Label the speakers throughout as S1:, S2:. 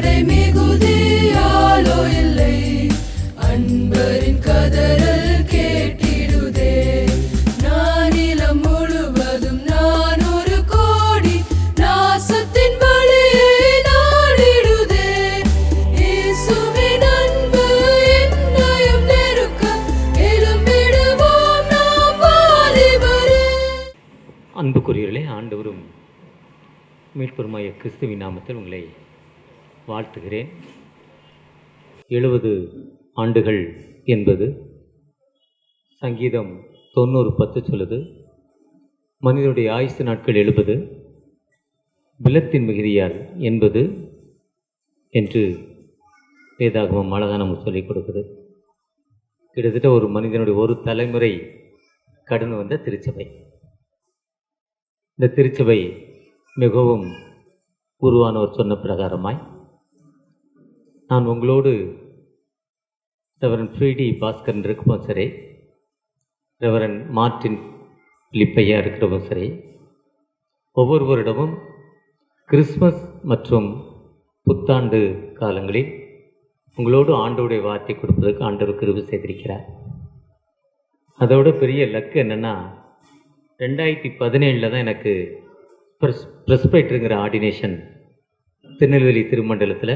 S1: படை மிகுதியாலோ இல்லை, அன்பரின் கதறல் கேட்டிடுதே. நானிலம் முழுவதும் நான் ஒரு கோடி நாசத்தின் வழியை நாடிடுதே. இயேசுவின் அன்பு என்னையும் நெருக்க எழும்பிடுவோம் நாம் வாலிபரே.
S2: அன்புக்குரியவர்களே, ஆண்டவரும் மீட்பருமாய கிறிஸ்துவின் நாமத்தில் உங்களை வாழ்த்துகிறேன். 70 ஆண்டுகள் என்பது சங்கீதம் 90:10 சொல்லுது. மனிதனுடைய ஆயுசு நாட்கள் 70, பிலத்தின் மிகுதியார் 80 என்று வேதாகமம் அழகாக நமக்கு சொல்லிக் கொடுக்குது. கிட்டத்தட்ட ஒரு மனிதனுடைய ஒரு தலைமுறை கடந்து வந்த திருச்சபை. இந்த திருச்சபை மிகவும் உருவானவர் சொன்ன பிரகாரமாய் நான் உங்களோடு ரெவரன் ஃப்ரீடி பாஸ்கரன் இருக்கவும் சரி, ரெவரன் மார்ட்டின் பிலிப்பையா இருக்கிறவும் சரி, ஒவ்வொரு வருடமும் கிறிஸ்மஸ் மற்றும் புத்தாண்டு காலங்களில் உங்களோடு ஆண்டவருடைய வார்த்தை கொடுப்பதற்கு ஆண்டவர் கிருபை செய்திருக்கிறார். அதோட பெரிய லக்கு என்னென்னா, 2017 தான் எனக்கு ப்ரெஸ்பைட்டருங்கிற ஆர்டினேஷன் திருநெல்வேலி திருமண்டலத்தில்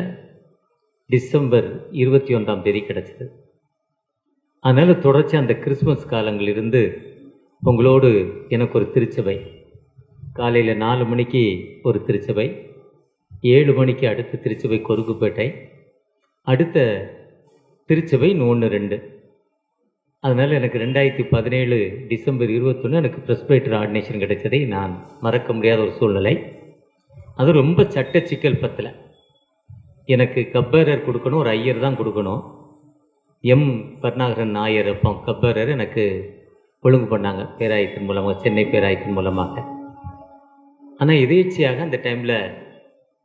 S2: டிசம்பர் 21 கிடச்சிது. அதனால் தொடர்ச்சி அந்த கிறிஸ்மஸ் காலங்களிலிருந்து உங்களோடு எனக்கு ஒரு திருச்சபை, காலையில் 4 மணிக்கு ஒரு திருச்சபை, 7 மணிக்கு அடுத்த திருச்சபை கொருக்குப்பேட்டை, அடுத்த திருச்சபை 1-2. அதனால் எனக்கு 2017 டிசம்பர் 21 எனக்கு ப்ரெஸ்பைட்டர் ஆர்டினேஷன் கிடைச்சதை நான் மறக்க முடியாத ஒரு சூழ்நிலை. அது ரொம்ப சட்ட சிக்கல் பத்தில் எனக்கு கப்பேரர் கொடுக்கணும், ஒரு ஐயர் தான் கொடுக்கணும். எம் கருணாகரன் நாயர் அப்போ கப்பேரர் எனக்கு ஒழுங்கு பண்ணாங்க பேராயத்தின் மூலமாக, சென்னை பேராயத்தின் மூலமாக. ஆனால் எதேச்சியாக அந்த டைமில்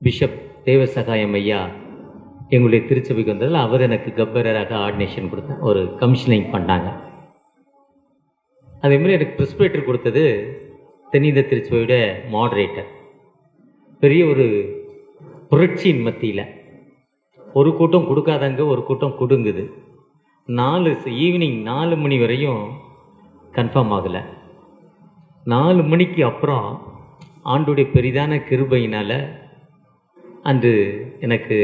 S2: பிஷப் தேவசகாயம் ஐயா எங்களுடைய திருச்சபைக்கு வந்ததில் அவர் எனக்கு கப்பேரராக ஆர்டினேஷன் கொடுத்தேன், ஒரு கமிஷனிங் பண்ணாங்க. அதேமாதிரி எனக்கு ப்ரெஸ்பைட்டர் கொடுத்தது தென்னிந்திய திருச்சபையோட மாடரேட்டர். பெரிய ஒரு புரட்சியின் மத்தியில் ஒரு கூட்டம் கொடுக்காதங்க, ஒரு கூட்டம் கொடுங்குது. ஈவினிங் 4 மணி வரையும் கன்ஃபார்ம் ஆகலை. 4 மணிக்கு அப்புறம் ஆண்டுடைய பெரிதான கிருபையினால் அன்று எனக்கு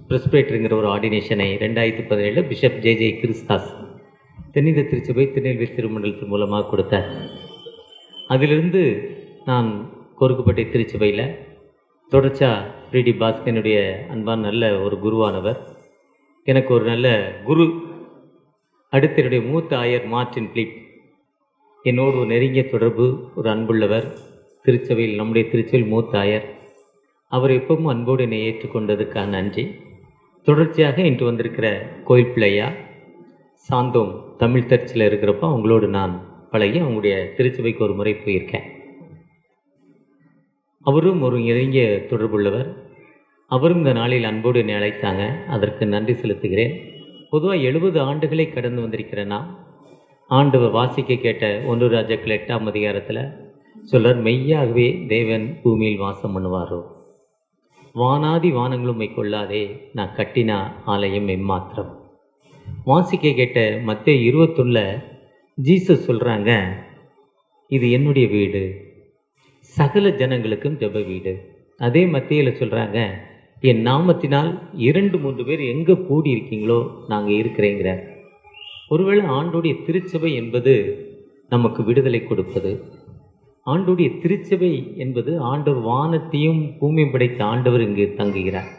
S2: ப்ரெஸ்பைட்டருங்கிற ஒரு ஆர்டினேஷனை 2017 பிஷப் ஜே கிறிஸ்தாஸ் தென்னிந்திய திருச்சபை திருநெல்வேலி திருமண்டலத்தின் மூலமாக கொடுத்தார். அதிலிருந்து நான் கொருக்குப்பேட்டை திருச்சபையில் தொடர்ச்சியாக ஃப்ரீடி பாஸ்கனுடைய அன்பான நல்ல ஒரு குருவானவர், எனக்கு ஒரு நல்ல குரு. அடுத்த என்னுடைய மூத்த ஆயர் மார்ட்டின் பிலிப் என்னோடு ஒரு நெருங்கிய தொடர்பு, ஒரு அன்புள்ளவர். திருச்சபையில் நம்முடைய திருச்சபையில் மூத்த ஆயர். அவர் எப்பவும் அன்போடு என்னை ஏற்றுக்கொண்டதுக்காக நன்றி. தொடர்ச்சியாக இன்று வந்திருக்கிற கோயில் பிள்ளையா சாந்தோம் தமிழ் சர்ச்சில் இருக்கிறப்ப அவங்களோடு நான் பழகி அவங்களுடைய திருச்சபைக்கு ஒரு முறை போயிருக்கேன். அவரும் ஒரு நெருங்கிய தொடர்புள்ளவர். அவரும் இந்த நாளில் அன்போடு என்னை அழைத்தாங்க, அதற்கு நன்றி செலுத்துகிறேன். பொதுவாக 70 ஆண்டுகளை கடந்து வந்திருக்கிறேன்னா, ஆண்டவர் வாசிக்க கேட்ட 1 ராஜாக்கள் 8ஆம் அதிகாரத்தில் சொல்றார், மெய்யாகவே தேவன் பூமியில் வாசம் பண்ணுவாரோ, வானாதி வானங்களும் உம்மை கொள்ளாதே, நான் கட்டின ஆலயம் எம்மாத்திரம். வாசிக்க கேட்ட மத்தேயு 21 ஜீசஸ் சொல்கிறாங்க, இது என்னுடைய வீடு, சகல ஜனங்களுக்கும் ஜெப வீடு. அதே மத்தேயுல சொல்கிறாங்க, என் நாமத்தினால் 2-3 பேர் எங்கே கூடி இருக்கீங்களோ நாங்கள் இருக்கிறேங்கிற. ஒருவேளை ஆண்டோடைய திருச்சபை என்பது நமக்கு விடுதலை கொடுப்பது. ஆண்டுடைய திருச்சபை என்பது ஆண்டவர் வானத்தையும் பூமியும் படைத்த ஆண்டவர் இங்கு தங்குகிறார்.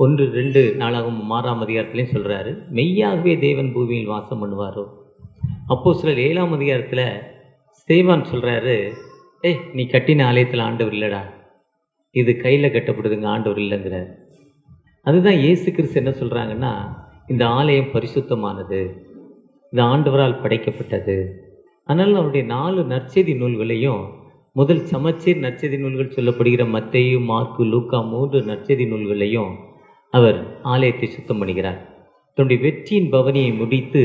S2: 1-2 நாளாகவும் 6ஆம் அதிகாரத்திலையும் சொல்கிறாரு, மெய்யாகவே தேவன் பூமியில் வாசம் பண்ணுவாரோ. அப்போஸ்தலர் 7ஆம் அதிகாரத்தில் ஸ்தேவான் சொல்கிறாரு, நீ கட்டின ஆலயத்தில் ஆண்டவர் இல்லைடா, இது கையில் கட்டப்படுதுங்க, ஆண்டவர் இல்லைங்கிறார். அதுதான் இயேசு கிறிஸ்து என்ன சொல்கிறாங்கன்னா, இந்த ஆலயம் பரிசுத்தமானது, இந்த ஆண்டவரால் படைக்கப்பட்டது. அதனால் அவருடைய 4 நற்செய்தி நூல்களையும், முதல் சமச்சீர் நற்செய்தி நூல்கள் சொல்லப்படுகிற மத்தேயு, மார்க்கு, லூக்கா 3 நற்செய்தி நூல்களையும் அவர் ஆலயத்தை சுத்தம் பண்ணுகிறார். தன்னுடைய வெற்றியின் பவனியை முடித்து,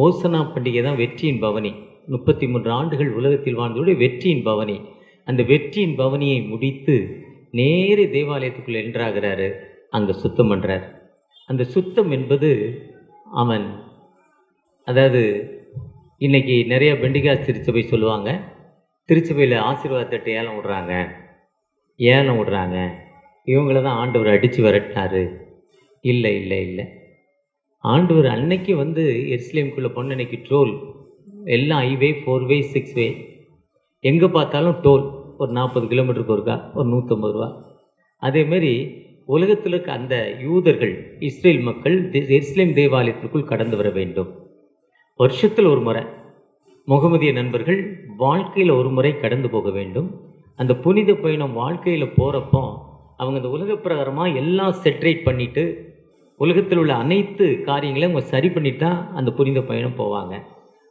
S2: ஓசனா பண்டிகை தான் வெற்றியின் பவனி. 33 ஆண்டுகள் உலகத்தில் வாழ்ந்தோடைய வெற்றியின் பவனி. அந்த வெற்றியின் பவனியை முடித்து நேரே தேவாலயத்துக்குள் என்றாகிறாரு. அங்கே சுத்தம் பண்ணுறார். அந்த சுத்தம் என்பது அவன், அதாவது இன்னைக்கு நிறைய பெண்டிகாஸ் திருச்சபை சொல்லுவாங்க, திருச்சபையில் ஆசீர்வாதத்தை ஏலம் விடுறாங்க, இவங்கள தான் ஆண்டவர் அடித்து விரட்டினாரு. இல்லை இல்லை இல்லை, ஆண்டவர் அன்னைக்கு வந்து எருசலேமுக்குள்ளே போன அன்னைக்கு ட்ரோல், எல்லாம் ஹைவே, 4 வே 6 வே, எங்கே பார்த்தாலும் டோல். ஒரு 40 கிலோமீட்டருக்கு ஒருக்கா ஒரு 150 ரூபா. அதேமாரி உலகத்தில் இருக்க அந்த யூதர்கள், இஸ்ரேல் மக்கள் எருசலேம் தேவாலயத்திற்குள் கடந்து வர வேண்டும். வருஷத்தில் ஒரு முறை முகமதிய நண்பர்கள் வாழ்க்கையில் ஒரு முறை கடந்து போக வேண்டும். அந்த புனித பயணம் வாழ்க்கையில் போகிறப்போ அவங்க அந்த உலக பிரகாரமாக எல்லாம் செட்ரேட் பண்ணிவிட்டு உலகத்தில் உள்ள அனைத்து காரியங்களையும் அவங்க சரி பண்ணிட்டு தான் அந்த புனித பயணம் போவாங்க.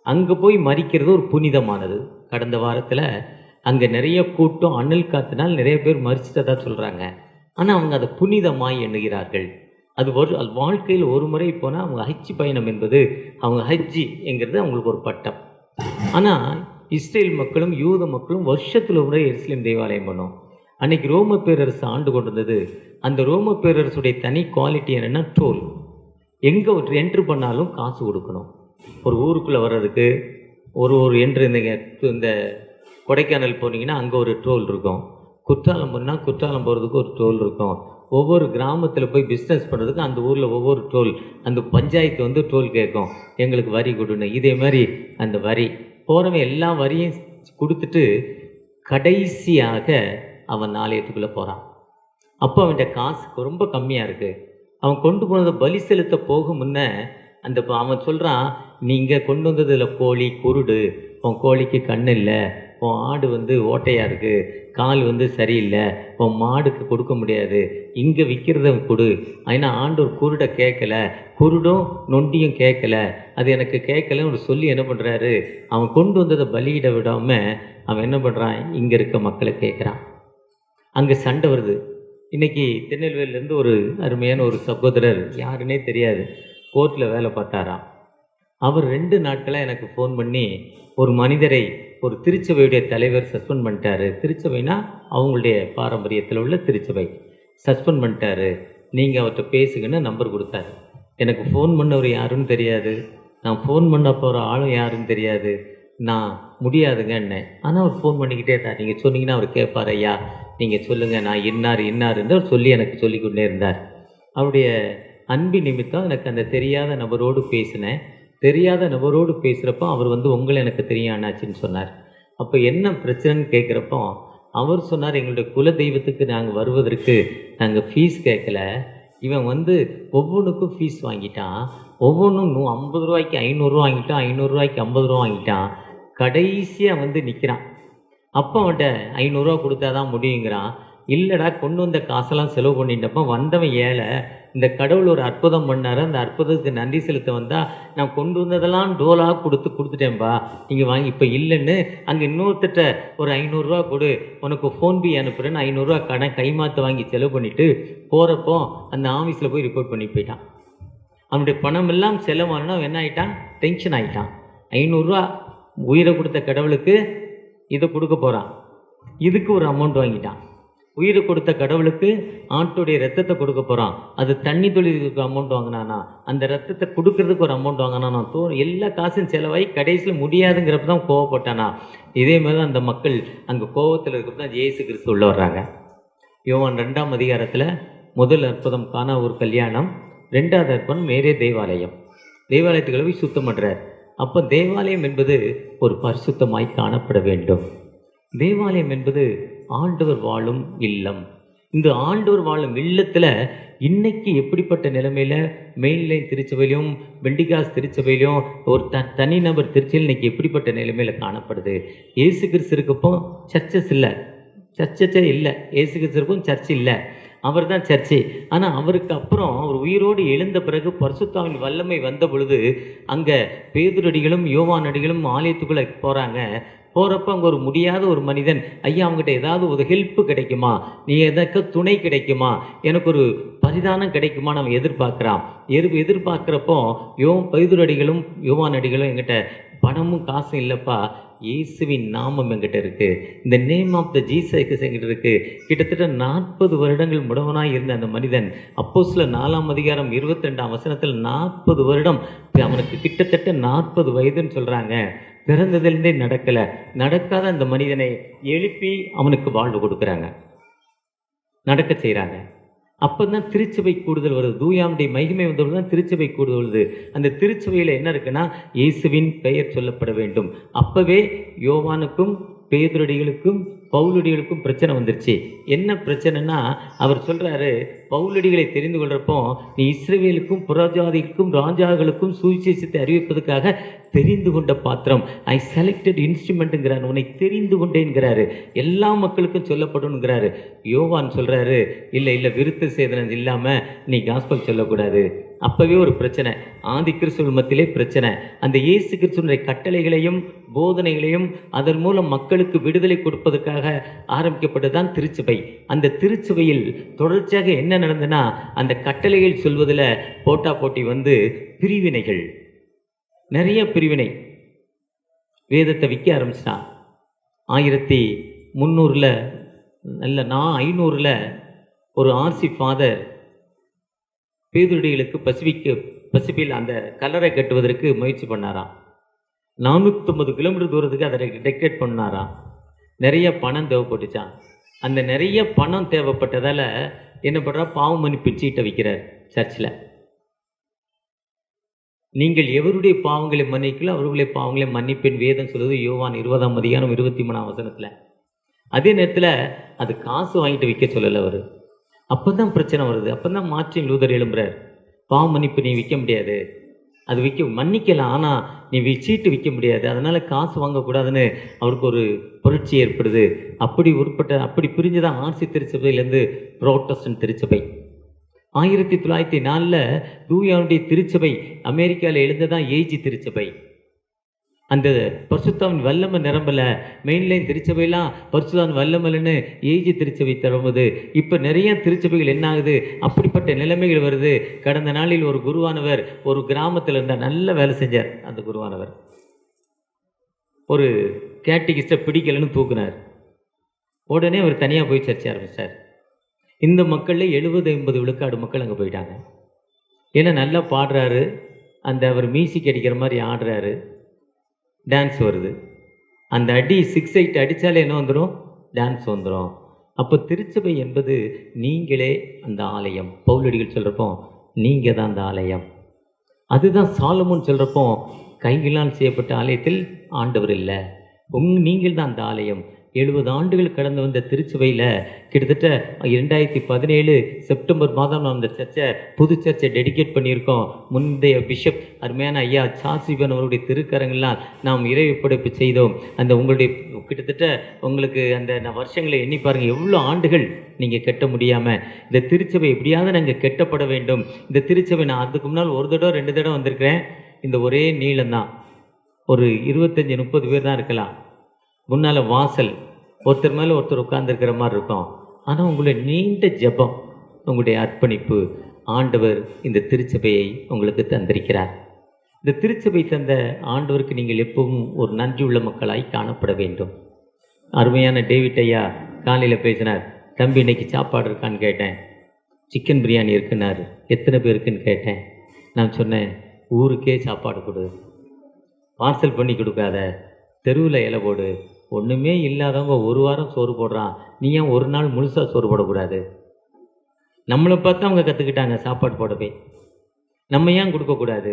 S2: அங்கே போய் மறிக்கிறது ஒரு புனிதமானது. கடந்த வாரத்தில் அங்கே நிறைய கூட்டம், அனல் காத்தினால் நிறைய பேர் மறிச்சிட்டதா சொல்கிறாங்க. ஆனால் அவங்க அதை புனிதமாய் எண்ணுகிறார்கள். அது வாழ்க்கையில் ஒரு முறை போனால் அவங்க ஹஜ்ஜி பயணம் என்பது, அவங்க ஹஜ்ஜி என்கிறது அவங்களுக்கு ஒரு பட்டம். ஆனால் இஸ்ரேல் மக்களும் யூத மக்களும் வருஷத்தில் ஒரு முறை எருசலேம் தேவாலயம் பண்ணோம். அன்னைக்கு ரோம பேரரசு ஆண்டு கொண்டிருந்தது. அந்த ரோம பேரரசுடைய தனி குவாலிட்டி என்னென்னா டோல். எங்கே ஒரு என்ட்ரு பண்ணாலும் காசு கொடுக்கணும். ஒரு ஊருக்குள்ளே வர்றதுக்கு ஒரு என்ட்ரு, இந்த கொடைக்கானல் போனீங்கன்னா அங்கே ஒரு டோல் இருக்கும். குற்றாலம் போனால் குற்றாலம் போகிறதுக்கு ஒரு டோல் இருக்கும். ஒவ்வொரு கிராமத்தில் போய் பிஸ்னஸ் பண்ணுறதுக்கு அந்த ஊரில் ஒவ்வொரு டோல், அந்த பஞ்சாயத்து வந்து டோல் கேட்கும், எங்களுக்கு வரி கொடுன்னு. இதே மாதிரி அந்த வரி போகிறவன் எல்லா வரியும் கொடுத்துட்டு கடைசியாக அவன் ஆலயத்துக்குள்ளே போகிறான். அப்போ அவன்கிட்ட காசு ரொம்ப கம்மியாக இருக்குது. அவன் கொண்டு போனதை பலி செலுத்த போக முன்னே அவன் சொல்கிறான், நீங்கள் கொண்டு வந்ததில் கோழி குருடு, உன் கோழிக்கு கண் இல்லை, உன் ஆடு வந்து ஓட்டையாக இருக்குது, கால் வந்து சரியில்லை, உன் மாடுக்கு கொடுக்க முடியாது, இங்கே விற்கிறத கொடு. ஏன்னா ஆண்டவர் குருடை கேட்கல, குருடும் நொண்டியும் கேட்கல, அது எனக்கு கேட்கலன்னு சொல்லி என்ன பண்ணுறாரு, அவன் கொண்டு வந்ததை பலியிட விடாமல் அவன் என்ன பண்ணுறான், இங்கே இருக்க மக்களை கேட்குறான். அங்கே சண்டை வருது. இன்றைக்கி திருநெல்வேலியிலேருந்து ஒரு அருமையான ஒரு சகோதரர், யாருன்னே தெரியாது, கோர்ட்டில் வேலை பார்த்தாராம். அவர் 2 நாட்களாக எனக்கு ஃபோன் பண்ணி, ஒரு மனிதரை ஒரு திருச்சபையுடைய தலைவர் சஸ்பெண்ட் பண்ணிட்டாரு, திருச்சபைனா அவங்களுடைய பாரம்பரியத்தில் உள்ள திருச்சபை, சஸ்பெண்ட் பண்ணிட்டாரு, நீங்கள் அவர்கிட்ட பேசுங்கன்னு நம்பர் கொடுத்தாரு. எனக்கு ஃபோன் பண்ணவர் யாருன்னு தெரியாது, நான் ஃபோன் பண்ண போகிற ஆளும் யாருன்னு தெரியாது, நான் முடியாதுங்க என்ன. ஆனால் அவர் ஃபோன் பண்ணிக்கிட்டே இருந்தார். நீங்கள் சொன்னீங்கன்னா அவர் கேட்பார், ஐயா நீங்கள் சொல்லுங்கள், நான் இன்னாருன்னு அவர் சொல்லி எனக்கு சொல்லிக்கொண்டே இருந்தார். அவருடைய அன்பு நிமித்தம் எனக்கு அந்த தெரியாத நபரோடு பேசினேன். தெரியாத நபரோடு பேசுகிறப்போ அவர் வந்து உங்களை எனக்கு தெரியும் அண்ணாச்சின்னு சொன்னார். அப்போ என்ன பிரச்சனைன்னு கேட்குறப்போ அவர் சொன்னார், எங்களுடைய குல தெய்வத்துக்கு நாங்கள் வருவதற்கு நாங்கள் ஃபீஸ் கேட்கல, இவன் வந்து ஒவ்வொன்றுக்கும் ஃபீஸ் வாங்கிட்டான், ஒவ்வொன்றும் 50 ரூபாய்க்கு 500 ரூபா வாங்கிட்டான், 500 ரூபாய்க்கு 50 ரூபா வாங்கிட்டான், கடைசியாக வந்து நிற்கிறான். அப்போ அவன்கிட்ட 500 ரூபா கொடுத்தா தான் முடியுங்கிறான். இல்லைடா, கொண்டு வந்த காசெல்லாம் செலவு பண்ணிட்டப்போ வந்தவன் ஏழை, இந்த கடவுள் ஒரு அற்புதம் பண்ணார், அந்த அற்புதத்துக்கு நன்றி செலுத்த வந்தால் நான் கொண்டு வந்ததெல்லாம் டோலாக கொடுத்துட்டேன்பா, நீங்கள் வாங்கி இப்போ இல்லைன்னு அங்கே இன்னொருத்தட்ட ஒரு 500 ரூபா கொடு, உனக்கு ஃபோன்பே அனுப்புகிறேன்னு 500 ரூபா கடன் கைமாற்ற வாங்கி செலவு பண்ணிவிட்டு போகிறப்போ அந்த ஆஃபீஸில் போய் ரிப்போர்ட் பண்ணி போயிட்டான். அவனுடைய பணம் எல்லாம் செலவானா என்ன ஆகிட்டான், டென்ஷன் ஆகிட்டான். 500 ரூபா உயிரை கொடுத்த கடவுளுக்கு இதை கொடுக்க போகிறான், இதுக்கு ஒரு அமௌண்ட் வாங்கிட்டான். உயிரை கொடுத்த கடவுளுக்கு ஆட்டுடைய ரத்தத்தை கொடுக்க போகிறான், அது தண்ணி தொழிலுக்கு அமௌண்ட் வாங்கினானா, அந்த ரத்தத்தை கொடுக்கறதுக்கு ஒரு அமௌண்ட் வாங்கினானா, எல்லா காசும் செலவாகி கடைசியில் முடியாதுங்கிறப்ப தான் கோவப்பட்டானா. இதே மாதிரி தான் அந்த மக்கள் அங்கே கோவத்தில் இருக்கிறது தான் இயேசு கிறிஸ்து உள்ள வர்றாங்க. யோவான் 2ஆம் அதிகாரத்தில் முதல் அற்புதம் கானா ஒரு கல்யாணம், 2வது அற்புதம் மேரே தேவாலயம். தேவாலயத்துக்களை போய் சுத்தம் பண்ணுறார். அப்போ தேவாலயம் என்பது ஒரு பரிசுத்தமாய் காணப்பட வேண்டும். தேவாலயம் என்பது ஆண்டவர் வாழும் இல்லம். இந்த ஆண்டவர் வாழும் இல்லத்தில் இன்னைக்கு எப்படிப்பட்ட நிலைமையில் மெயின்லைன் திருச்சபையிலும் பெண்டிகாஸ் திருச்சபையிலும் ஒரு தனிநபர் திருச்சியில் இன்னைக்கு எப்படிப்பட்ட நிலைமையில் காணப்படுது. இயேசு கிறிஸ்து இருக்கப்போ சர்ச்சஸ் இல்லை, சர்ச்சஸே இல்லை. இயேசு கிறிஸ்து இருக்கும் சர்ச் இல்லை, அவர் தான் சர்ச்சை. ஆனால் அவருக்கு அப்புறம் அவர் உயிரோடு எழுந்த பிறகு பரிசுத்தாவின் வல்லமை வந்த பொழுது அங்கே பேதுரடிகளும் யோவான் அடிகளும் ஆலயத்துக்குள்ளே போகிறாங்க. போகிறப்ப அங்கே ஒரு முடியாத ஒரு மனிதன், ஐயா அவங்ககிட்ட ஏதாவது ஒரு ஹெல்ப்பு கிடைக்குமா, நீ எதற்கு துணை கிடைக்குமா, எனக்கு ஒரு பரிதானம் கிடைக்குமா நம்ம எதிர்பார்க்குறான். எதிர்பார்க்குறப்போ பேதுரு யோவான் அடிகளும் என்கிட்ட பணமும் காசும் இல்லைப்பா, இயேசுவின் நாமம் என்கிட்ட இருக்கு, இந்த நேம் ஆஃப் த ஜீசஸ் என்கிட்ட இருக்கு. கிட்டத்தட்ட 40 வருடங்கள் முடவனாய் இருந்த அந்த மனிதன் அப்போஸ்தலர் 4:22 40 வருடம், அவனுக்கு கிட்டத்தட்ட 40 வயதுன்னு சொல்றாங்க. பிறந்ததிலிருந்தே நடக்காத அந்த மனிதனை எழுப்பி அவனுக்கு வாழ்வு கொடுக்குறாங்க, நடக்க செய்கிறாங்க. அப்போ தான் திருச்சபை கூடுதல் வருது. தூயாமுடைய மகிமை வந்தவர்கள் தான் திருச்சபை கூடுதல் வருது. அந்த திருச்சபையில் என்ன இருக்குன்னா, இயேசுவின் பெயர் சொல்லப்பட வேண்டும். அப்போவே யோவானுக்கும் பேதுருடிகளுக்கும் பவுலடிகளுக்கும் பிரச்சனை வந்துருச்சு. என்ன பிரச்சனைனா, அவர் சொல்கிறாரு, பவுலடிகளை தெரிந்து கொள்கிறப்போ, நீ இஸ்ரவேலுக்கும் புறஜாதிக்கும் ராஜாக்களுக்கும் சுவிசேஷத்தை அறிவிப்பதற்காக தெரிந்து கொண்ட பாத்திரம், ஐ செலக்டட் இன்ஸ்ட்ருமெண்ட்டுங்கிறார், உன்னை தெரிந்து கொண்டேங்கிறாரு, எல்லா மக்களுக்கும் சொல்லப்படும்ங்கிறாரு. யோவான் சொல்கிறாரு, இல்லை விருத்த சேதனம் இல்லாமல் நீ காஸ்பல் சொல்லக்கூடாது. அப்போவே ஒரு பிரச்சனை, ஆதி கிறிஸ்துவ மத்தியிலே பிரச்சனை. அந்த இயேசு கிறிஸ்துவனுடைய கட்டளைகளையும் போதனைகளையும் அதன் மூலம் மக்களுக்கு விடுதலை கொடுப்பதற்காக ஆரம்பிக்கப்பட்டதுதான் திருச்சபை. அந்த திருச்சபையில் தொடர்ச்சியாக என்ன நடந்ததுன்னா, அந்த கட்டளைகள் சொல்வதில் போட்டி வந்து பிரிவினைகள், நிறைய பிரிவினை. வேதத்தை விற்க ஆரம்பிச்சிட்டான். 1300 நல்ல 500 ஒரு ஆர்சி ஃபாதர் பேதுருடிகளுக்கு பசிபியில் அந்த கல்லறை கட்டுவதற்கு முயற்சி பண்ணாராம். 450 கிலோமீட்டர் தூரத்துக்கு அதை டெக்கரேட் பண்ணாராம். நிறைய பணம் தேவைப்பட்டுச்சான். அந்த நிறைய பணம் தேவைப்பட்டதால் என்ன பண்ணுறா, பாவ மன்னிப்பு சீட்டை வைக்கிறார் சர்ச்சில். நீங்கள் எவருடைய பாவங்களை மன்னிக்கலோ அவர்களுடைய பாவங்களை மன்னிப்பேன் வேதம் சொல்லுது, யோவான் 20:23. அதே நேரத்தில் அது காசு வாங்கிட்டு விற்க சொல்லலை அவர். அப்போ தான் பிரச்சனை வருது. அப்போ தான் மார்ட்டின் லூதர் எழும்புறார், பாவ மன்னிப்பு நீ விற்க முடியாது, அது மன்னிக்கலாம், ஆனால் நீ சீட்டு விற்க முடியாது, அதனால் காசு வாங்கக்கூடாதுன்னு அவருக்கு ஒரு புரட்சி ஏற்படுது. அப்படி பிரிஞ்சுதான் ஆர்சி திருச்சபையிலேருந்து புரோட்டஸ்டன்ட் திருச்சபை. 1904 தூயானுடைய திருச்சபை அமெரிக்காவில் எழுந்ததான் ஏஜி திருச்சபை. அந்த பரிசுத்தாவின் வல்லமை நிரம்பல, மெயின்லைன் திருச்சபையெல்லாம் பரிசுத்தாவின் வல்லமல்னு ஏஜி திருச்சபை திறம்புது. இப்போ நிறைய திருச்சபைகள் என்ன ஆகுது, அப்படிப்பட்ட நிலைமைகள் வருது. கடந்த நாளில் ஒரு குருவானவர் ஒரு கிராமத்தில் இருந்தால் நல்ல வேலை செஞ்சார். அந்த குருவானவர் ஒரு கேட்டிகிஸ்டை பிடிக்கலன்னு தூக்குனார். உடனே அவர் தனியாக போய் சர்ச்சை ஆரம்பித்தார். இந்த மக்களில் 70-80 விழுக்காடு மக்கள் அங்கே போயிட்டாங்க. ஏன்னா நல்லா பாடுறாரு, அந்த அவர் மியூசிக் அடிக்கிற மாதிரி ஆடுறாரு, டான்ஸ் வருது. அந்த அடி 6-8 அடித்தாலே என்ன வந்துடும், டான்ஸ் வந்துடும். அப்போ திருச்சபை என்பது நீங்களே அந்த ஆலயம். பவுலடிகள் சொல்கிறப்போ நீங்கள் தான் அந்த ஆலயம். அதுதான் சாலமோன் சொல்கிறப்போ, கைகளால் செய்யப்பட்ட ஆலயத்தில் ஆண்டவர் இல்லை, நீங்கள் தான் அந்த ஆலயம். 70 ஆண்டுகள் கடந்து வந்த திருச்சபையில் கிட்டத்தட்ட 2017 செப்டம்பர் மாதம் நாம் இந்த புது சர்ச்சை டெடிகேட் பண்ணியிருக்கோம். முந்தைய பிஷப் அருமையான ஐயா சாசிபன் அவருடைய திருக்கரங்களால் நாம் இறைவி படைப்பு செய்தோம். அந்த உங்களுடைய கிட்டத்தட்ட உங்களுக்கு அந்த வருஷங்களை எண்ணி பாருங்கள், எவ்வளோ ஆண்டுகள் நீங்கள் கட்ட முடியாமல். இந்த திருச்சபை எப்படியாவது நாங்கள் கெட்டப்பட வேண்டும். இந்த திருச்சபை நான் அதுக்கு முன்னால் 1 தடவை 2 தடவை வந்திருக்கிறேன். இந்த ஒரே நீளம்தான், ஒரு 25-30 பேர் தான் இருக்கலாம். முன்னால் வாசல், ஒருத்தர் மேலே ஒருத்தர் உட்கார்ந்துருக்கிற மாதிரி இருக்கும். ஆனால் உங்களுடைய நீண்ட ஜெபம், உங்களுடைய அர்ப்பணிப்பு, ஆண்டவர் இந்த திருச்சபையை உங்களுக்கு தந்திருக்கிறார். இந்த திருச்சபை தந்த ஆண்டவருக்கு நீங்கள் எப்பவும் ஒரு நன்றியுள்ள மக்களாய் காணப்பட வேண்டும். அருமையான டேவிட் ஐயா காலையில் பேசினார். தம்பி இன்னைக்கு சாப்பாடு இருக்கான்னு கேட்டேன். சிக்கன் பிரியாணி இருக்குன்னாரு. எத்தனை பேருக்குன்னு கேட்டேன். நான் சொன்னேன், ஊருக்கே சாப்பாடு கொடு, பார்சல் பண்ணி கொடுக்காத, தெருவில் இலை போடு. ஒன்றுமே இல்லாதவங்க 1 வாரம் சோறு போடுறான், நீ ஏன் 1 நாள் முழுசாக சோறு போடக்கூடாது? நம்மளை பார்த்து அவங்க கற்றுக்கிட்டாங்க சாப்பாடு போடவே, நம்ம ஏன் கொடுக்கக்கூடாது?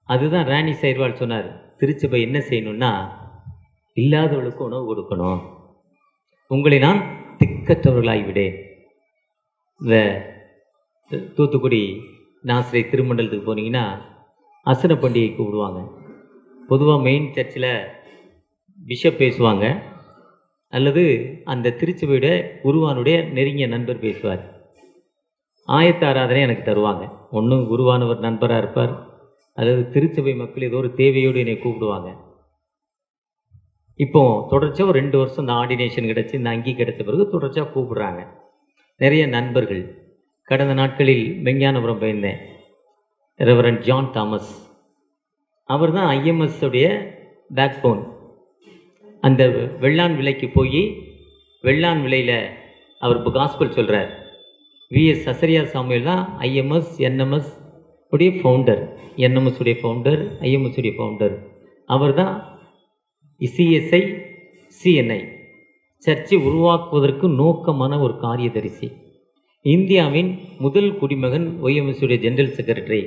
S2: அதுதான் ராணி சைர்வால் சொன்னார், திருச்சபை என்ன செய்யணும்னா இல்லாதவர்களுக்கு உணவு கொடுக்கணும். உங்களை நான் திக்கற்றவர்களாகிவிடேன். இந்த தூத்துக்குடி நாசிரை திருமண்டலத்துக்கு போனீங்கன்னா அசன பண்டிகை கூப்பிடுவாங்க. பொதுவாக மெயின் சர்ச்சில் பிஷப் பேசுவாங்க, அல்லது அந்த திருச்சபையுடைய குருவானுடைய நெருங்கிய நண்பர் பேசுவார். ஆயத்த ஆராதனை எனக்கு தருவாங்க. ஒன்றும் குருவானவர் நண்பராக இருப்பார், அல்லது திருச்சபை மக்கள் ஏதோ ஒரு தேவையோடு என்னை கூப்பிடுவாங்க. இப்போ தொடர்ச்சியாக ஒரு 2 வருஷம் இந்த ஆர்டினேஷன் கிடச்சி இந்த அங்கி கிடைச்ச பிறகு தொடர்ச்சியாக கூப்பிடுறாங்க. நிறைய நண்பர்கள். கடந்த நாட்களில் மெஞ்ஞானபுரம் போயிருந்தேன். ரெவரண்ட் ஜான் தாமஸ், அவர் தான் ஐஎம்எஸ் உடைய பேக் போன். அந்த வெள்ளான் விலைக்கு போய் வெள்ளான் விலையில் அவர் இப்போ காஸ்பல் சொல்கிறார். விஎஸ் சசரியா சாமுவேல் தான் ஐஎம்எஸ் என்எம்எஸ் உடைய ஃபவுண்டர், என்எம்எஸ் உடைய ஃபவுண்டர், ஐஎம்எஸ் உடைய ஃபவுண்டர். அவர் தான் சிஎஸ்ஐ சிஎன்ஐ சர்ச்சை உருவாக்குவதற்கு நோக்கமான ஒரு காரியதரிசி. இந்தியாவின் முதல் குடிமகன் ஒய்எம்எஸ் உடைய ஜெனரல் செக்ரட்டரி.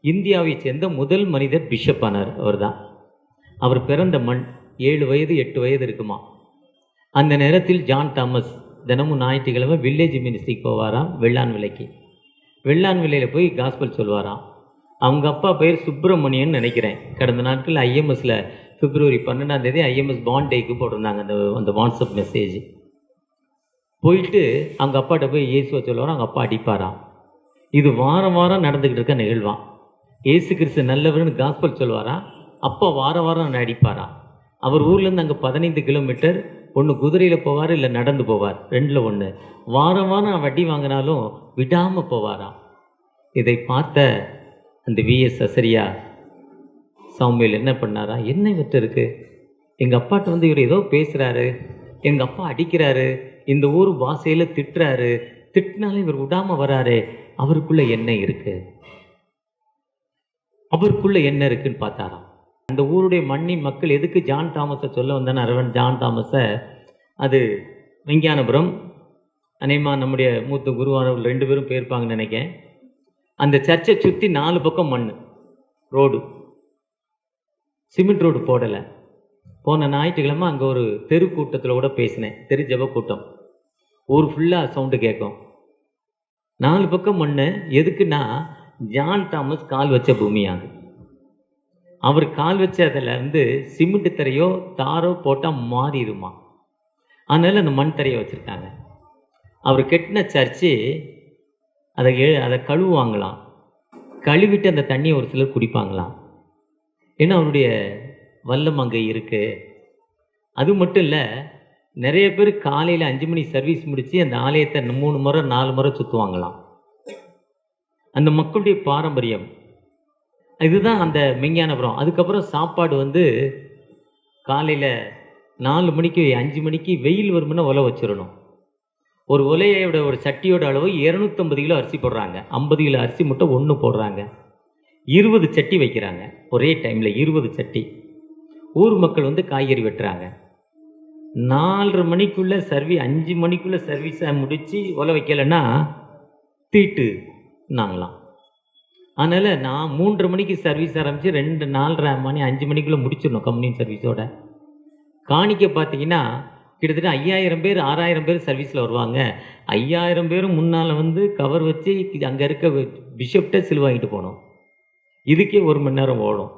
S2: இந்தியாவை சேர்ந்த முதல் மனிதர் பிஷப் ஆனார் அவர் தான். அவர் பிறந்த மண் 7 வயது 8 வயது இருக்குமா. அந்த நேரத்தில் ஜான் தாமஸ் தினமும் ஞாயிற்றுக்கிழமை வில்லேஜ் மினிஸ்ட்ரிக்கு போவாராம், வெள்ளான் விலைக்கு. வெள்ளான் விலையில் போய் காஸ்பல் சொல்வாராம். அவங்க அப்பா பேர் சுப்பிரமணியன் நினைக்கிறேன். கடந்த நாட்கள் ஐஎம்எஸில் பிப்ரவரி 12ஆம் தேதி ஐஎம்எஸ் பாண்ட் டேக்கு போட்டிருந்தாங்க அந்த வாட்ஸ்அப் மெசேஜ். போயிட்டு அவங்க அப்பாட்ட போய் இயேசுவை சொல்லுவாராம். அவங்க அப்பா அடிப்பாராம். இது வாரம் வாரம் நடந்துக்கிட்டு இருக்க நிகழ்வான். இயேசு கிறிஸ்து நல்லவர்னு காஸ்பல் சொல்வாராம். அப்பா வாரம் வாரம் அடிப்பாராம். அவர் ஊர்லேருந்து அங்கே 15 கிலோமீட்டர், ஒன்று குதிரையில் போவார், இல்லை நடந்து போவார், 2ல் 1. வாரம் வாரம் வட்டி வாங்கினாலும் விடாமல் போவாராம். இதை பார்த்த அந்த விஎஸ் சசரியா சாமுவேல் என்ன பண்ணாரா, என்ன இவற்ற இருக்கு, எங்கள் அப்பாட்ட வந்து இவர் ஏதோ பேசுகிறாரு, எங்கள் அப்பா அடிக்கிறாரு, இந்த ஊர் பாஷையில் திட்டுறாரு, திட்டினாலும் இவர் விடாமல் வராரு, அவருக்குள்ள என்ன இருக்கு, அவருக்குள்ள என்ன இருக்குன்னு பார்த்தாராம். அந்த ஊருடைய மண்ணின் மக்கள் எதுக்கு ஜான் தாமஸை சொல்ல வந்தானே, அரவன் ஜான் தாமஸை, அது மெஞ்ஞானபுரம், அநேகமா நம்முடைய மூத்த குருவானவர்கள் 2 பேரும் போயிருப்பாங்கன்னு நினைக்கிறேன். அந்த சர்ச்சை சுற்றி 4 பக்கம் மண் ரோடு, சிமெண்ட் ரோடு போடலை. போன ஞாயிற்றுக்கிழமை அங்கே ஒரு தெரு கூட்டத்தில் கூட பேசினேன், தெரு ஜப கூட்டம். ஊர் ஃபுல்லாக சவுண்டு கேட்கும். 4 பக்கம் மண். எதுக்குன்னா ஜான் தாமஸ் கால் வச்ச பூமியாது. அவர் கால் வச்ச அதில் வந்து சிமெண்ட் தரையோ தாரோ போட்டால் மாறிடுமா. அதனால் அந்த மண் தரையை வச்சுருக்காங்க. அவர் கெட்டின சர்ச்சு அதை கழுவுவாங்களாம். கழுவிட்டு அந்த தண்ணியை ஒரு சிலர் குடிப்பாங்களாம். ஏன்னா அவருடைய வல்லம் அங்கே இருக்குது. அது மட்டும் இல்லை, நிறைய பேர் காலையில் 5 மணி சர்வீஸ் முடித்து அந்த ஆலயத்தை 3 முறை 4 முறை சுற்றுவாங்களாம். அந்த மக்களுடைய பாரம்பரியம் இதுதான் அந்த மெஞ்ஞானபுரம். அதுக்கப்புறம் சாப்பாடு வந்து காலையில் 4 மணிக்கு 5 மணிக்கு வெயில் வருமுன்னா உலை வச்சிடணும். ஒரு உலையோட ஒரு சட்டியோட அளவு 250 கிலோ அரிசி போடுறாங்க. 50 கிலோ அரிசி மட்டும் 1 போடுறாங்க. 20 சட்டி வைக்கிறாங்க ஒரே டைமில், 20 சட்டி. ஊர் மக்கள் வந்து காய்கறி வெட்டுறாங்க. 4:30 மணிக்குள்ளே 5 மணிக்குள்ளே சர்வீஸை முடித்து உலை வைக்கலைன்னா தீட்டுனாங்களாம். அதனால் நான் 3:30 மணிக்கு சர்வீஸ் ஆரம்பித்து 4:30 மணி 5 மணிக்குள்ளே முடிச்சிடணும் கம்யூனியன் சர்வீஸோட. காணிக்க பார்த்தீங்கன்னா கிட்டத்தட்ட 5000 பேர் 6000 பேர் சர்வீஸில் வருவாங்க. 5000 பேரும் முன்னால் வந்து கவர் வச்சு அங்கே இருக்க பிஷப்டை சிலுவாங்கிட்டு போகணும். இதுக்கே 1 மணி நேரம் ஓடும்.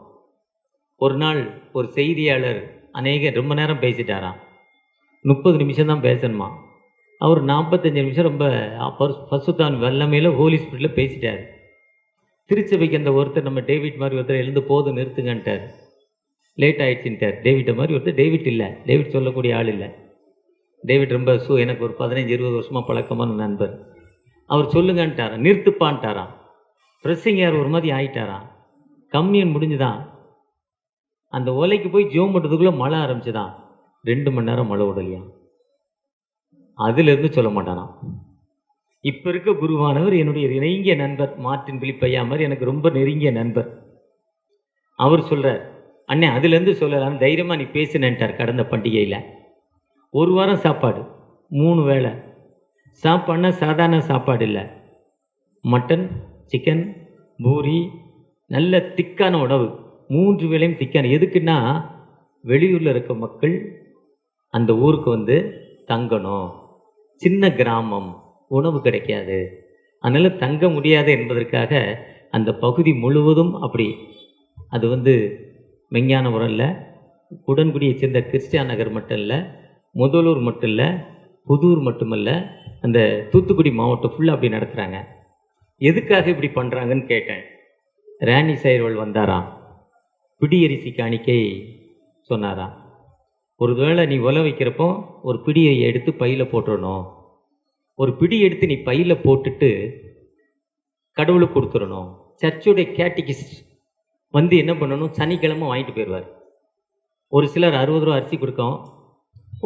S2: ஒரு நாள் ஒரு செய்தியாளர் ரொம்ப நேரம் பேசிட்டாராம். 30 நிமிஷம் தான் பேசணுமா. அவர் 45 நிமிஷம் ரொம்ப பசுத்தான் வல்லமையில் ஹோலி ஸ்பிரிட்டில் பேசிட்டார். திருச்சபைக்கு அந்த ஒருத்தர் நம்ம டேவிட் மாதிரி ஒருத்தர் எழுந்து போதும் நிறுத்துங்கன்ட்டார். லேட் ஆகிடுச்சுட்டார். டேவிட்டை மாதிரி ஒருத்தர், டேவிட் இல்லை, டேவிட் சொல்லக்கூடிய ஆள் இல்லை. டேவிட் ரொம்ப எனக்கு ஒரு 15-20 வருஷமாக பழக்கமான நண்பர். அவர் சொல்லுங்கன்ட்டாராம், நிறுத்துப்பான்ட்டாராம். ப்ரெஸ்ஸிங் யார் ஒரு மாதிரி ஆகிட்டாராம். கம்யூனியன் முடிஞ்சுதான். அந்த ஓலைக்கு போய் ஜோம் பண்ணுறதுக்குள்ளே மழை ஆரம்பிச்சுதான். 2 மணி நேரம் மழை விடலையா. அதிலிருந்து சொல்ல மாட்டானாம். இப்போ இருக்க குருவானவர் என்னுடைய நெருங்கிய நண்பர் மார்ட்டின் பிலிப்பையா மாதிரி எனக்கு ரொம்ப நெருங்கிய நண்பர். அவர் சொல்கிறார், அண்ணே அதுலேருந்து சொல்லலான்னு தைரியமாக நீ பேசுனேன்ட்டார். கடந்த பண்டிகையில் 1 வாரம் சாப்பாடு 3 வேளை சாப்பாடுனா சாதாரண சாப்பாடு இல்லை. மட்டன், சிக்கன், பூரி, நல்ல திக்கான உணவு, 3 வேளையும் திக்கான. எதுக்குன்னா வெளியூரில் இருக்க மக்கள் அந்த ஊருக்கு வந்து தங்கணும். சின்ன கிராமம், உணவு கிடைக்காது, அதனால் தங்க முடியாது என்பதற்காக அந்த பகுதி முழுவதும் அப்படி. அது வந்து மெஞ்ஞானபுரம் இல்லை, உடன்குடியை சேர்ந்த கிறிஸ்டியான் நகர் மட்டும் இல்லை, முதலூர் மட்டும் இல்லை, புதூர் மட்டுமல்ல, அந்த தூத்துக்குடி மாவட்டம் ஃபுல்லாக அப்படி நடத்துகிறாங்க. எதுக்காக இப்படி பண்ணுறாங்கன்னு கேட்டேன். ராணி சைரவள் வந்தாராம், பிடியரிசி காணிக்கை சொன்னாராம். ஒருவேளை நீ உல வைக்கிறப்போ ஒரு பிடியை எடுத்து பையில் போட்டுடணும். ஒரு பிடி எடுத்து நீ பையில் போட்டுட்டு கடவுளுக்கு கொடுத்துடணும். சர்ச்சுடைய கேட்டிகிஸ்ட் வந்து என்ன பண்ணணும், சனிக்கிழமை வாங்கிட்டு போயிடுவார். ஒரு சிலர் 60 ரூபா அரிசி கொடுக்கும்,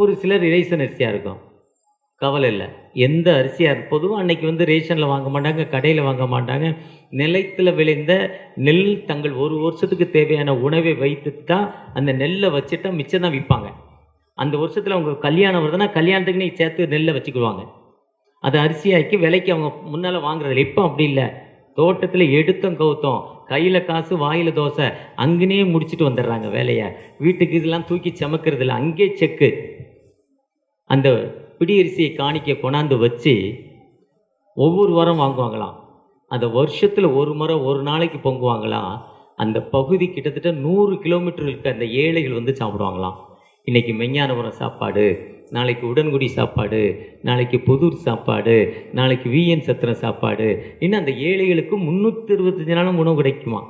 S2: ஒரு சிலர் ரேஷன் அரிசியாக இருக்கும். கவலை இல்லை, எந்த அரிசியாக பொதுவாக அன்னைக்கு வந்து ரேஷனில் வாங்க மாட்டாங்க, கடையில் வாங்க மாட்டாங்க. நிலத்தில் விளைந்த நெல் தங்கள் ஒரு வருஷத்துக்கு தேவையான உணவை வைத்து தான் அந்த நெல்லை வச்சுட்டா மிச்சம் தான் விற்பாங்க. அந்த வருஷத்தில் அவங்க கல்யாணம் வருதுன்னா கல்யாணத்துக்கு நீ சேர்த்து நெல்லை வச்சுக்குவாங்க. அதை அரிசியாக்கி விலைக்கு அவங்க முன்னால் வாங்குறதில்ல. இப்போ அப்படி இல்லை, தோட்டத்தில் எடுத்தோம் கவுத்தோம், கையில் காசு வாயில் தோசை, அங்கேனே முடிச்சுட்டு வந்துடுறாங்க வேலையை. வீட்டுக்கு இதெல்லாம் தூக்கி சமைக்கிறது இல்லை, அங்கே செக்கு. அந்த பிடி அரிசியை காணிக்க கொண்டாந்து வச்சு ஒவ்வொரு வாரம் வாங்குவாங்களாம். அந்த வருஷத்தில் ஒரு முறை ஒரு நாளைக்கு பொங்குவாங்களாம். அந்த பகுதி கிட்டத்தட்ட 100 கிலோமீட்டர் இருக்க அந்த ஏழைகள் வந்து சாப்பிடுவாங்களாம். இன்றைக்கி மெஞ்ஞானபுரம் சாப்பாடு, நாளைக்கு உடன்குடி சாப்பாடு, நாளைக்கு புதூர் சாப்பாடு, நாளைக்கு விஎன் சத்திரம் சாப்பாடு, இன்னும் அந்த ஏழைகளுக்கு 365 நாளும் உணவு கிடைக்குமா.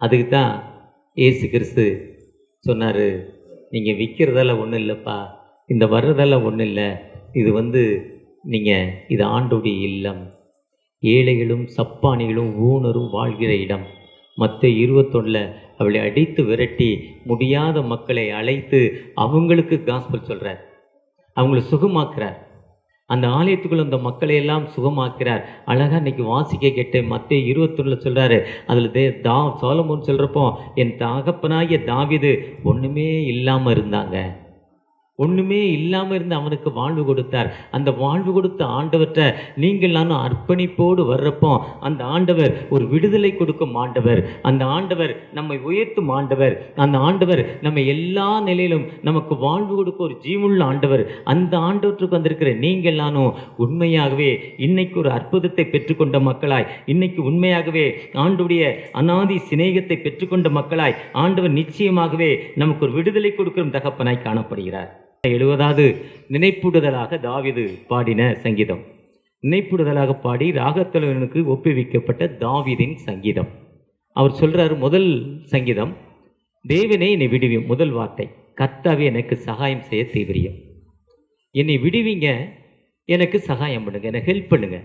S2: அதுக்கு தான் ஏசு கிறிஸ்து சொன்னார், நீங்கள் விற்கிறதால ஒன்றும் இல்லைப்பா, இந்த வர்றதால ஒன்றும் இல்லை, இது வந்து நீங்கள் இது ஆண்டோடைய இல்லம், ஏழைகளும் சப்பானிகளும் ஊனரும் வாழ்கிற இடம். மத்தேயு 21 அவளை அடித்து விரட்டி முடியாத மக்களை அழைத்து அவங்களுக்கு காஸ்பல் சொல்கிறார், அவங்கள சுகமாக்குறார். அந்த ஆலயத்துக்குள்ள அந்த மக்களை எல்லாம் சுகமாக்கிறார். அழகாக இன்னைக்கு வாசிக்க கேட்டேன். மத்தேயு 21 சொல்கிறாரு, அதில் சாலமோன் சொல்கிறப்போ, என் தகப்பனாகிய தாவீது ஒன்றுமே இல்லாமல் இருந்தாங்க, ஒன்றுமே இல்லாமல் இருந்து அவனுக்கு வாழ்வு கொடுத்தார். அந்த வாழ்வு கொடுத்த ஆண்டவர்கிட்ட நீங்கள் நானும் அர்ப்பணிப்போடு வர்றப்போ அந்த ஆண்டவர் ஒரு விடுதலை கொடுக்கும் ஆண்டவர், அந்த ஆண்டவர் நம்மை உயர்த்தும் ஆண்டவர், அந்த ஆண்டவர் நம்ம எல்லா நிலையிலும் நமக்கு வாழ்வு கொடுக்க ஒரு ஜீவுள்ள ஆண்டவர். அந்த ஆண்டவற்றுக்கு வந்திருக்கிற நீங்கள் நானும் உண்மையாகவே இன்னைக்கு ஒரு அற்புதத்தை பெற்றுக்கொண்ட மக்களாய், இன்னைக்கு உண்மையாகவே ஆண்டுடைய அநாதி சிநேகத்தை பெற்றுக்கொண்ட மக்களாய் ஆண்டவர் நிச்சயமாகவே நமக்கு ஒரு விடுதலை கொடுக்கும் தகப்பனாய் காணப்படுகிறார். 70வது நினைப்புடுதலாக தாவீது பாடின சங்கீதம், நினைப்புடுதலாக பாடி ராகத்தலைவனுக்கு ஒப்புவிக்கப்பட்ட தாவீதின் சங்கீதம். அவர் சொல்றாரு, முதல் சங்கீதம், தேவனே என்னை விடுவியும். முதல் வார்த்தை, கர்த்தாவே எனக்கு சகாயம் செய்ய தீவிரியம். என்னை விடுவிங்க, எனக்கு சகாயம் பண்ணுங்க, எனக்கு ஹெல்ப் பண்ணுங்க.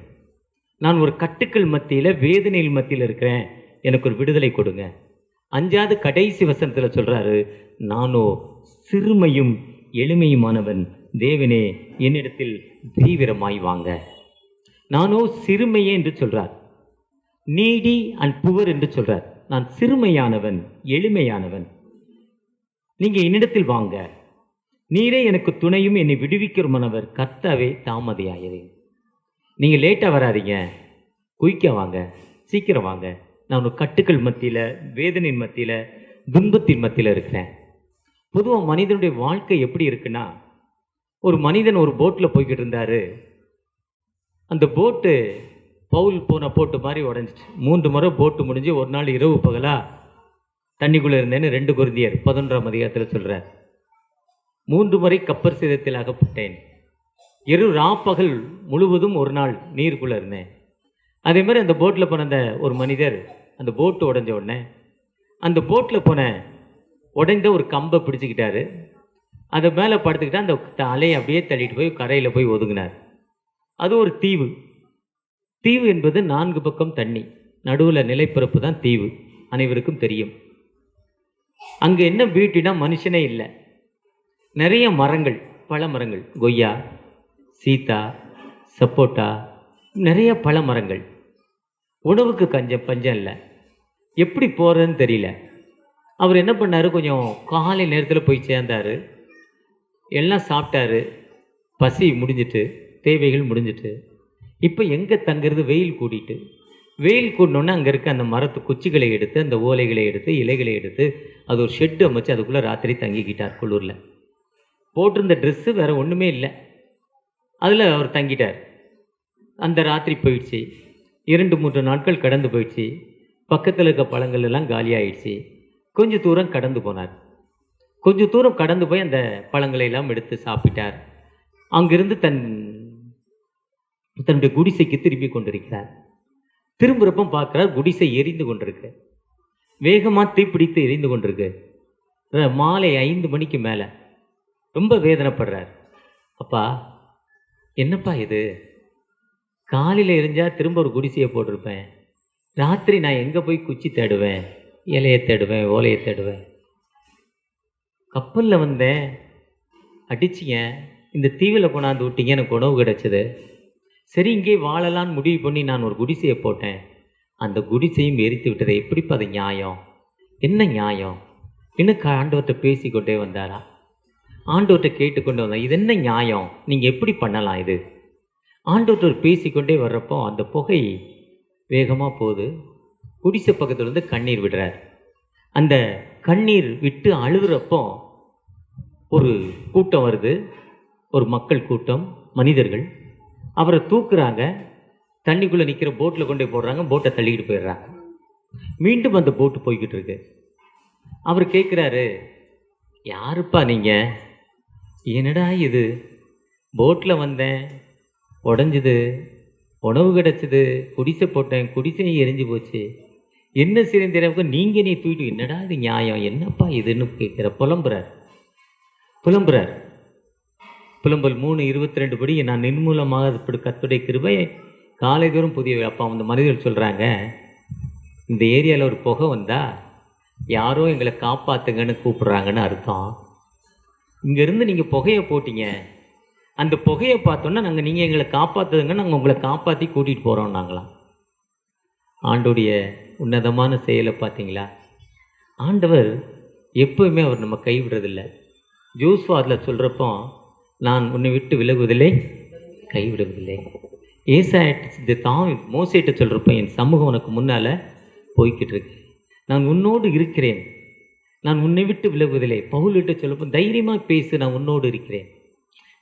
S2: நான் ஒரு கட்டுக்கள் மத்தியில் வேதனையில் மத்தியில் இருக்கிறேன், எனக்கு ஒரு விடுதலை கொடுங்க. 5வது கடைசி வசனத்தில் சொல்றாரு, நானோ சிறுமையும் எளிமையுமானவன், தேவனே என்னிடத்தில் தீவிரமாய் வாங்க. நானோ சிறுமையே என்று சொல்றார், நீடி அண்ட் புவர் என்று சொல்றார். நான் சிறுமையானவன், எளிமையானவன், நீங்க என்னிடத்தில் வாங்க, நீரே எனக்கு துணையும் என்னை விடுவிக்கிறமானவர், கர்த்தாவே தாமதியாயதே. நீங்க லேட்டா வராதீங்க, குயிக்கா வாங்க, சீக்கிரம் வாங்க. நான் ஒரு கட்டுக்கள் மத்தியில், வேதனையின் மத்தியில், துன்பத்தின் மத்தியில் இருக்கிறேன். பொதுவாக மனிதனுடைய வாழ்க்கை எப்படி இருக்குன்னா, ஒரு மனிதன் ஒரு போட்டில் போய்கிட்டு இருந்தார். அந்த போட்டு பவுல் போன போட்டு மாதிரி உடஞ்சிட்டு 3 முறை போட்டு முடிஞ்சு ஒரு நாள் இரவு பகலாக தண்ணிக்குள்ளே இருந்தேன்னு 2 கொரிந்தியர் 11ஆம் அதிகாரத்தில் சொல்கிறார். 3 முறை கப்பர் சேதத்தில் அகப்பட்டேன், ராப்பகல் முழுவதும் ஒரு நாள் நீருக்குள்ளே இருந்தேன். அதே மாதிரி அந்த போட்டில் போன அந்த ஒரு மனிதர், அந்த போட்டு உடஞ்ச உடனே அந்த போட்டில் போன உடைந்த ஒரு கம்பை பிடிச்சிக்கிட்டாரு, அதை மேலே படுத்துக்கிட்டா அந்த அலையை அப்படியே தள்ளிட்டு போய் கரையில் போய் ஒதுங்கினார். அது ஒரு தீவு. தீவு என்பது 4 பக்கம் தண்ணி, நடுவில் நிலைப்பரப்பு தான் தீவு, அனைவருக்கும் தெரியும். அங்கே என்ன பியூட்டினா, மனுஷனே இல்லை, நிறைய மரங்கள், பழ மரங்கள், கொய்யா, சீதா, சப்போட்டா, நிறைய பழ மரங்கள். உணவுக்கு பஞ்சம் இல்லை. எப்படி போகிறதுன்னு தெரியல. அவர் என்ன பண்ணார், கொஞ்சம் காலை நேரத்தில் போய் சேர்ந்தார், எல்லாம் சாப்பிட்டாரு, பசி முடிஞ்சிட்டு, தேவைகள் முடிஞ்சிட்டு. இப்போ எங்கே தங்கிறது, வெயில் கூடிட்டு, வெயில் கூடனோடனே அங்கே இருக்க அந்த மரத்து குச்சிகளை எடுத்து, அந்த ஓலைகளை எடுத்து, இலைகளை எடுத்து, அது ஒரு ஷெட்டு அமைச்சு அதுக்குள்ளே ராத்திரி தங்கிக்கிட்டார். குளூரில் போட்டிருந்த ட்ரெஸ்ஸு வேறு ஒன்றுமே இல்லை, அதில் அவர் தங்கிட்டார். அந்த ராத்திரி போயிடுச்சு. 2-3 நாட்கள் கடந்து போயிடுச்சு. பக்கத்தில் இருக்க பழங்கள் எல்லாம் காலியாகிடுச்சு. கொஞ்சம் தூரம் கடந்து போனார். கொஞ்சம் தூரம் கடந்து போய் அந்த பழங்களை எல்லாம் எடுத்து சாப்பிட்டார். அங்கிருந்து தன்னுடைய குடிசைக்கு திரும்பி கொண்டிருக்கிறார். திரும்புறப்பம் பார்க்கிறார், குடிசை எரிந்து கொண்டிருக்கு, வேகமாக தீப்பிடித்து எரிந்து கொண்டிருக்கு. மாலை 5 மணிக்கு மேலே ரொம்ப வேதனைப்படுறார். அப்பா என்னப்பா இது, காலையில் எரிஞ்சால் திரும்ப ஒரு குடிசையை போட்டிருப்பேன், ராத்திரி நான் எங்கே போய் குச்சி தேடுவேன், இலையை தேடுவேன், ஓலையை தேடுவேன். கப்பலில் வந்தேன், அடிச்சிங்க, இந்த தீவில் கொண்டாந்து விட்டீங்க, எனக்கு உணவு கிடச்சிது. சரி இங்கே வாழலான்னு முடிவு பண்ணி நான் ஒரு குடிசையை போட்டேன், அந்த குடிசையும் எரித்து விட்டது. எப்படிப்பா அது நியாயம், என்ன நியாயம்? இன்னும் ஆண்டவர்கிட்ட பேசிக்கொண்டே வந்தாரா, ஆண்டவர்கிட்ட கேட்டுக்கொண்டு வந்தேன், இது என்ன நியாயம், நீங்கள் எப்படி பண்ணலாம் இது? ஆண்டவர்கிட்ட பேசிக்கொண்டே வர்றப்போ அந்த புகை வேகமாக போகுது. குடிசை பக்கத்தில் வந்து கண்ணீர் விடுறார். அந்த கண்ணீர் விட்டு அழுகிறப்போ ஒரு கூட்டம் வருது, ஒரு மக்கள் கூட்டம், மனிதர்கள். அவரை தூக்குறாங்க, தண்ணிக்குள்ளே நிற்கிற போட்டில் கொண்டு போடுறாங்க, போட்டை தள்ளிக்கிட்டு போயிடுறாங்க. மீண்டும் அந்த போட்டு போய்கிட்டு இருக்கு. அவர் கேட்குறாரு, யாருப்பா நீங்கள், என்னடா இது, போட்டில் வந்தேன், உடஞ்சிது, உணவு கிடச்சிது, குடிசை போட்டேன், குடிசையும் எரிஞ்சு போச்சு, என்ன செய்யணும் தெரியாம நீங்கள் நீ தூக்கிட்டு, என்னடா இது நியாயம், என்னப்பா இதுன்னு கேட்குற. புலம்புறார். புலம்பல் 3:22 படி, நான் நிர்மூலமாக கர்த்தருடைய கிருபை காலைதோறும் புதிய. அப்பா அந்த மனிதர்கள் சொல்கிறாங்க, இந்த ஏரியாவில் ஒரு புகை வந்தா யாரோ எங்களை காப்பாற்றுங்கன்னு கூப்பிட்றாங்கன்னு அர்த்தம். இங்கேருந்து நீங்கள் புகையை போட்டீங்க, அந்த புகையை பார்த்தோன்னா நீங்கள் எங்களை காப்பாற்றுதுங்க, நாங்கள் உங்களை காப்பாற்றி கூட்டிகிட்டு போகிறோம் நாங்களாம். ஆண்டோடைய உன்னதமான செயலை பார்த்தீங்களா? ஆண்டவர் எப்போவுமே அவர் நம்ம கைவிடுறதில்லை. ஜோஸ்வாதில் சொல்கிறப்போ, நான் உன்னை விட்டு விலகுவதில்லை, கைவிடுவதில்லை. ஏசாயிட்டு மோசேட்ட சொல்கிறப்போ, என் சமூகம் உனக்கு முன்னால் போய்கிட்டு இருக்கு, நான் உன்னோடு இருக்கிறேன், நான் உன்னை விட்டு விலகுவதில்லை. பவுல்கிட்ட சொல்லப்போ, தைரியமாக பேசு, நான் உன்னோடு இருக்கிறேன்,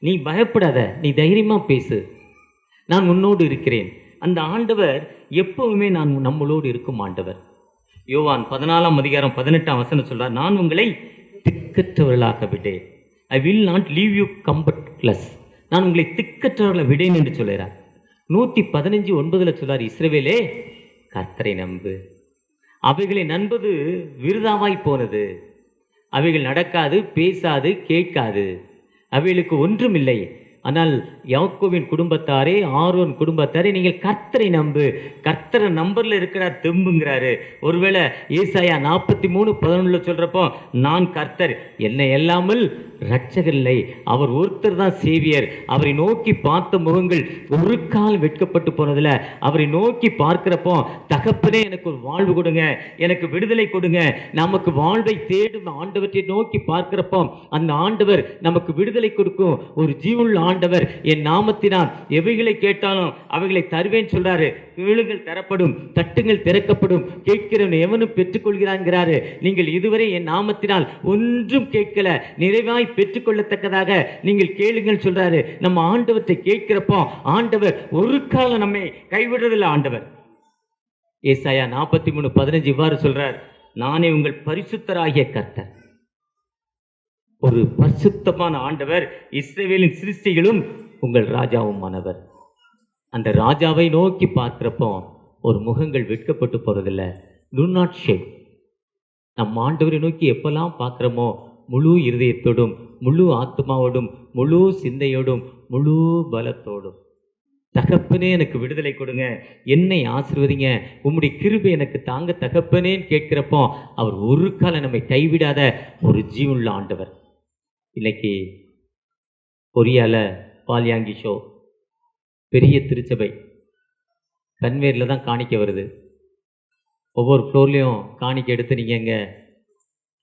S2: நீ பயப்படாத, நீ தைரியமாக பேசு, நான் உன்னோடு இருக்கிறேன். அந்த ஆண்டவர் எப்பவுமே நம்மளோடு இருக்கும் ஆண்டவர். யோவான் 14:18 சொல்றார், நான் உங்களை திக்கற்றவர்களாக விட்டேன், I will not leave you comfortless, நான் உங்களை திக்கற்றவர்களை விடேன் என்று சொல்கிறார். 115:9 சொல்றார், இஸ்ரவேலே கர்த்தரை நம்பு, அவைகளை நம்புவது விருதாவாய் போனது, அவைகள் நடக்காது, பேசாது, கேட்காது, அவைகளுக்கு ஒன்றுமில்லை. ஆனால் யாக்கோவின் குடும்பத்தாரே, ஆரோன் குடும்பத்தாரே, நீங்கள் கர்த்தரை நம்பு. கர்த்தரை நம்பரில் இருக்கிறார் தெம்புங்கிறாரு. ஒருவேளை ஏசாயா 43:11 சொல்கிறப்போ, நான் கர்த்தர், என்னை எல்லாமல் ரட்சகர் இல்லை, அவர் ஒருத்தர் தான் சேவியர், அவரை நோக்கி பார்த்த முகங்கள் ஒரு கால் வெட்கப்பட்டு போனதில்லை. அவரை நோக்கி பார்க்கிறப்போ, தகப்பனே எனக்கு ஒரு வாழ்வு கொடுங்க, எனக்கு விடுதலை கொடுங்க. நமக்கு வாழ்வை தேடும் ஆண்டவற்றை நோக்கி பார்க்கிறப்போ, அந்த ஆண்டவர் நமக்கு விடுதலை கொடுக்கும் ஒரு ஜீவுள்ள ஆண்டவர். என் நாமத்தினால் எவைகளை கேட்டாலும் அவைகளை தருவேன் சொல்றாரு. கேளுங்கள் தரப்படும், தட்டுங்கள் திறக்கப்படும், கேட்கிறவன் எவனும் பெற்றுக்கொள்கிறான்கிறாரு. நீங்கள் இதுவரை என் நாமத்தினால் ஒன்றும் கேட்கல, நிறைவாய் பெற்றுக்கொள்ளத்தக்கதாக நீங்கள் கேளுங்கள் சொல்றாரு. நம்ம ஆண்டவத்தை கேட்கிறப்போ ஆண்டவர் ஒரு காலம் நம்மை கைவிடுறதில்லை. ஆண்டவர் ஏசாயா 43:15 இவ்வாறு சொல்றார், நானே உங்கள் பரிசுத்தராகிய கர்த்தர். ஒரு பரிசுத்தமான ஆண்டவர், இஸ்ரவேலின் சிருஷ்டிகளும் உங்கள் ராஜாவுமானவர். அந்த ராஜாவை நோக்கி பார்க்கிறப்போ ஒரு முகங்கள் வெட்கப்பட்டு போறதில்லை. do not shame. நம் ஆண்டவரை நோக்கி எப்பெல்லாம் பார்க்கிறோமோ, முழு இருதயத்தோடும், முழு ஆத்மாவோடும், முழு சிந்தையோடும், முழு பலத்தோடும், தகப்பனே எனக்கு விடுதலை கொடுங்க, என்னை ஆசீர்வதிங்க, உம்முடைய கிருபை எனக்கு தாங்க தகப்பனேன்னு கேட்கிறப்போ அவர் ஒரு காலம் நம்மை கைவிடாத ஒரு ஜீவனுள்ள ஆண்டவர். இன்னைக்கு கொரியால பால்யாங்கி ஷோ, பெரிய திருச்சபை, கன்வேரில் தான் காணிக்க வருது. ஒவ்வொரு ஃப்ளோர்லேயும் காணிக்க எடுத்து நீங்கள் இங்கே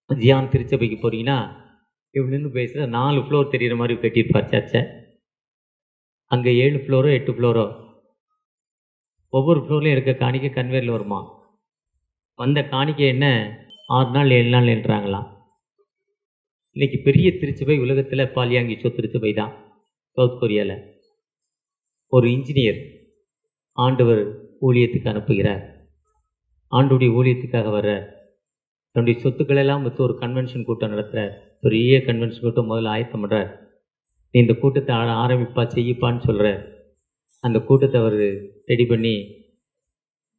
S2: ஜியான் திருச்சபைக்கு போகிறீங்கன்னா இப்படி நின்று பேசுகிற 4 ஃப்ளோர் தெரிகிற மாதிரி கட்டியிருப்பார் சர்ச்சை. அங்கே 7 ஃப்ளோரோ 8 ஃப்ளோரோ, ஒவ்வொரு ஃப்ளோர்லையும் எடுக்க காணிக்க கன்வேரில் வருமா. வந்த காணிக்கை என்ன 6 நாள் 7 நாள் என்றாங்களாம். இன்னைக்கு பெரிய திருச்சபை உலகத்தில் பால்யாங்கி ஷோ திருச்சபை தான். சவுத் கொரியாவில் ஒரு இன்ஜினியர் ஆண்டவர் ஊழியத்துக்கு அனுப்புகிறார். ஆண்டுடைய ஊழியத்துக்காக வர்றார். தன்னுடைய சொத்துக்களெல்லாம் விற்று ஒரு கன்வென்ஷன் கூட்டம் நடத்துகிறார். பெரிய கன்வென்ஷன் கூட்டம் முதல்ல ஆயத்தம் பண்ணுறார். நீ இந்த கூட்டத்தை ஆரம்பிப்பா, செய்யப்பான்னு சொல்கிறார். அந்த கூட்டத்தை அவர் ரெடி பண்ணி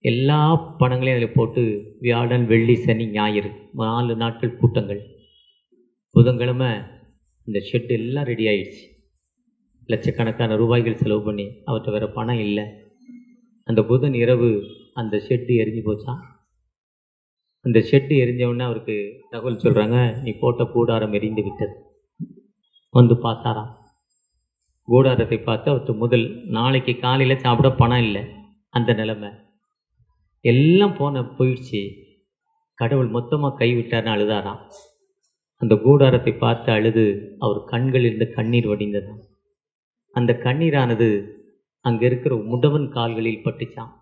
S2: எல்லா பணங்களையும் அதில் போட்டு வியாழன், வெள்ளி, சனி, ஞாயிறு 4 நாட்கள் கூட்டங்கள். புதன்கிழமை இந்த ஷெட் எல்லாம் ரெடி ஆயிடுச்சு. லட்சக்கணக்கான ரூபாய்கள் செலவு பண்ணி அவர்கிட்ட வேறு பணம் இல்லை. அந்த புதன் இரவு அந்த ஷெட்டு எரிஞ்சு போச்சான். அந்த ஷெட்டு எரிஞ்சவுடனே அவருக்கு தகவல் சொல்கிறாங்க, நீ போட்ட கூடாரம் எரிந்து விட்டது. வந்து பார்த்தாராம். கூடாரத்தை பார்த்து அவர்கிட்ட முதல் நாளைக்கு காலையில் சாப்பிட பணம் இல்லை. அந்த நிலைமை எல்லாம் போயிடுச்சு. கடவுள் மொத்தமாக கைவிட்டார்னு அழுதாராம். அந்த கூடாரத்தை பார்த்து அழுது அவர் கண்களிலிருந்து கண்ணீர் வடிந்ததாம். அந்த கண்ணீரானது அங்கே இருக்கிற முடவன் கால்களில் பட்டுச்சான்.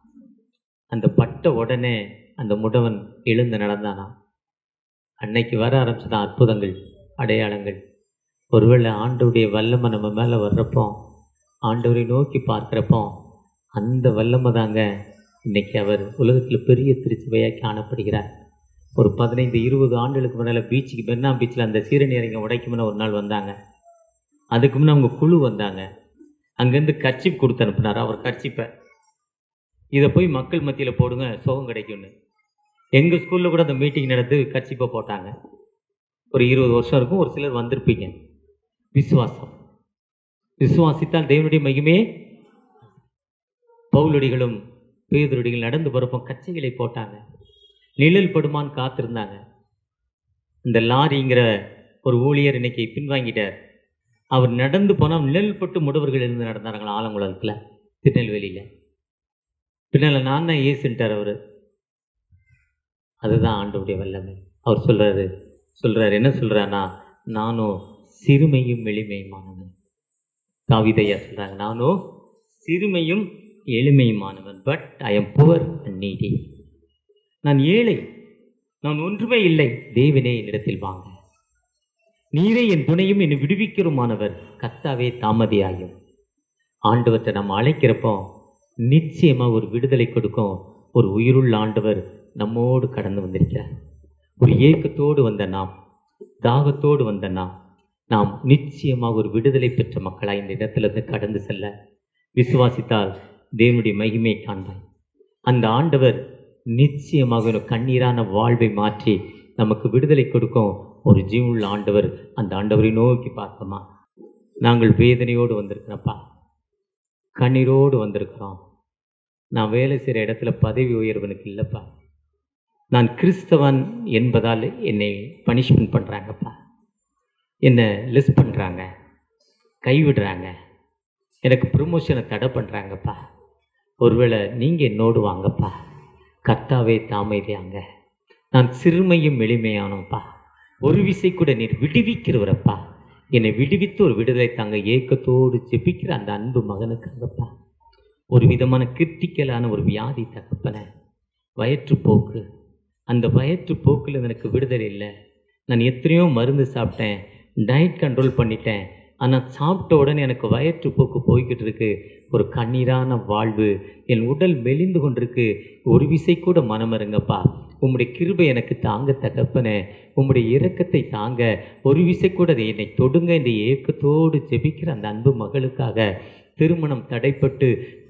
S2: அந்த பட்ட உடனே அந்த முடவன் எழுந்து நடந்தானாம். அன்னைக்கு வர ஆரம்பிச்சதான் அற்புதங்கள், அடையாளங்கள். ஒருவேளை ஆண்டவருடைய வல்லமை நம்ம மேலே வர்றப்போ, ஆண்டவரை நோக்கி பார்க்குறப்போ, அந்த வல்லமை தாங்க இன்றைக்கி அவர் உலகத்தில் பெரிய திருச்சபையாக காணப்படுகிறார். ஒரு 15-20 ஆண்டுகளுக்கு முன்னால் பீச்சுக்கு பெண்ணா பீச்சில் அந்த சீரநீரங்க உடைக்கும்னு ஒரு நாள் வந்தாங்க. அதுக்கு முன்னே அவங்க குழு வந்தாங்க. அங்கேருந்து கர்ச்சிப் கொடுத்து அனுப்புனார். அவர் கர்ச்சிப்பை இதை போய் மக்கள் மத்தியில் போடுங்க, சுகம் கிடைக்கும்னு. எங்கள் ஸ்கூலில் கூட அந்த மீட்டிங் நடந்து கர்ச்சிப்பை போட்டாங்க. ஒரு 20 வருஷம் இருக்கும். ஒரு சிலர் வந்திருப்பீங்க. விசுவாசம், விசுவாசித்தால் தேவனுடைய மகிமையே. பவுலடிகளும் பேதுருடிகள் நடந்து போகிறப்போ கச்சைகளை போட்டாங்க. நிழல் படுமான்னு காத்திருந்தாங்க. இந்த லாரிங்கிற ஒரு ஊழியர் இன்னைக்கு பின்வாங்கிட்டார். அவர் நடந்து போனால் நிழல் பட்டு முடவர்கள் இருந்து நடந்தாருங்களா ஆலங்குளத்தில், திருநெல்வேலியில். பின்னால் நான் தான் ஏசுன்ட்டார் அவர். அதுதான் ஆண்டவருடைய வல்லமை. அவர் சொல்கிறாரு என்ன சொல்கிறாருன்னா, நானும் சிறுமையும் எளிமையுமானவன். தாவீதையா சொல்கிறாங்க, நானும் சிறுமையும் எளிமையுமானவன். But I am poor and needy. நான் ஏழை, நான் ஒன்றுமே இல்லை. தேவனே என்னிடத்தில் வாங்க. நீரே என் துணையும் என்னை விடுவிக்கிறோமானவர். கர்த்தாவே தாமதியாயும். ஆண்டவற்றை நம்ம அழைக்கிறப்போ நிச்சயமாக ஒரு விடுதலை கொடுக்கும். ஒரு உயிருள்ள ஆண்டவர் நம்மோடு கடந்து வந்திருக்கிறார். ஒரு ஏக்கத்தோடு வந்த நாம், தாகத்தோடு வந்த நாம் நிச்சயமாக ஒரு விடுதலை பெற்ற மக்களாக இந்த இடத்திலிருந்து கடந்து செல்ல விசுவாசித்தால் தேவனுடைய மகிமை காண்பாய். அந்த ஆண்டவர் நிச்சயமாக ஒரு கண்ணீரான வாழ்வை மாற்றி நமக்கு விடுதலை கொடுக்கும் ஒரு ஜீவனுள்ள ஆண்டவர். அந்த ஆண்டவரை நோக்கி பார்த்தோமா, நாங்கள் வேதனையோடு வந்திருக்கிறோம்ப்பா, கண்ணீரோடு வந்திருக்கிறோம். நான் வேலை செய்கிற இடத்துல பதவி உயர்வனுக்கு இல்லைப்பா, நான் கிறிஸ்தவன் என்பதால் என்னை பனிஷ்மெண்ட் பண்ணுறாங்கப்பா, என்னை லெஸ் பண்ணுறாங்க, கைவிடுறாங்க, எனக்கு ப்ரமோஷனை தடை பண்ணுறாங்கப்பா. ஒருவேளை நீங்கள் என்னோடு வாங்கப்பா. கர்த்தாவே தாமதியாங்க. நான் சிறுமையும் எளிமையானோப்பா. ஒரு விசை கூட நீர் விடுவிக்கிறவரப்பா. என்னை விடுவித்து ஒரு விடுதலை தாங்க ஏக்கத்தோடு ஜெபிக்கிற அந்த அன்பு மகனுக்காகப்பா. ஒரு விதமான கிரிட்டிக்கலான ஒரு வியாதி தகப்பன, வயிற்றுப்போக்கு. அந்த வயிற்றுப்போக்கில் எனக்கு விடுதலை இல்லை. நான் எத்தனையோ மருந்து சாப்பிட்டேன், டயட் கண்ட்ரோல் பண்ணிட்டேன். ஆனால் சாப்பிட்ட உடனே எனக்கு வயிற்றுப்போக்கு போய்கிட்டு இருக்கு. ஒரு கண்ணீரான வாழ்வு, என் உடல் மெலிந்து கொண்டிருக்கு. ஒரு விசை கூட மனமருங்கப்பா. உம்முடைய கிருபை எனக்கு தாங்க தகப்பனே, உம்முடைய இரக்கத்தை தாங்க. ஒரு விசை கூட அதை என்னை தொடுங்க இந்த ஏக்கத்தோடு ஜெபிக்கிற அந்த அன்பு மகளுக்காக. திருமணம்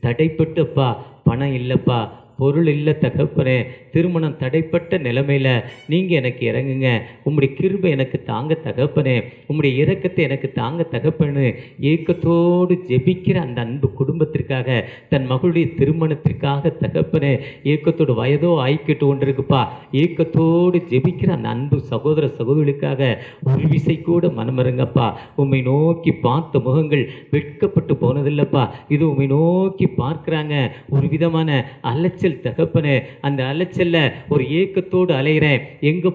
S2: தடைப்பட்டுப்பா, பணம் இல்லைப்பா, பொருள் இல்லை தகப்பனே. திருமணம் தடைப்பட்ட நிலைமையில் நீங்கள் எனக்கு இறங்குங்க. உம்முடைய கிருபை எனக்கு தாங்க தகப்பனே, உம்முடைய இரக்கத்தை எனக்கு தாங்க தகப்பனு ஏக்கத்தோடு ஜெபிக்கிற அந்த அன்பு குடும்பத்திற்காக, தன் மகளுடைய திருமணத்திற்காக தகப்பனே, ஏக்கத்தோடு வயதோ ஆய்க்கிட்டு கொண்டிருக்குப்பா, ஏக்கத்தோடு ஜெபிக்கிற அந்த அன்பு சகோதர சகோதரிகளுக்காக ஒரு விசை கூட மனமருங்கப்பா. உம்மை நோக்கி பார்த்த முகங்கள் வெட்கப்பட்டு போனதில்லைப்பா. இது உம்மை நோக்கி பார்க்குறாங்க. ஒரு விதமான அலைச்சல் தகப்பனே, அந்த அலைச்சல்ல ஒரு ஏக்கத்தோடு அலைகிறேன். எங்கே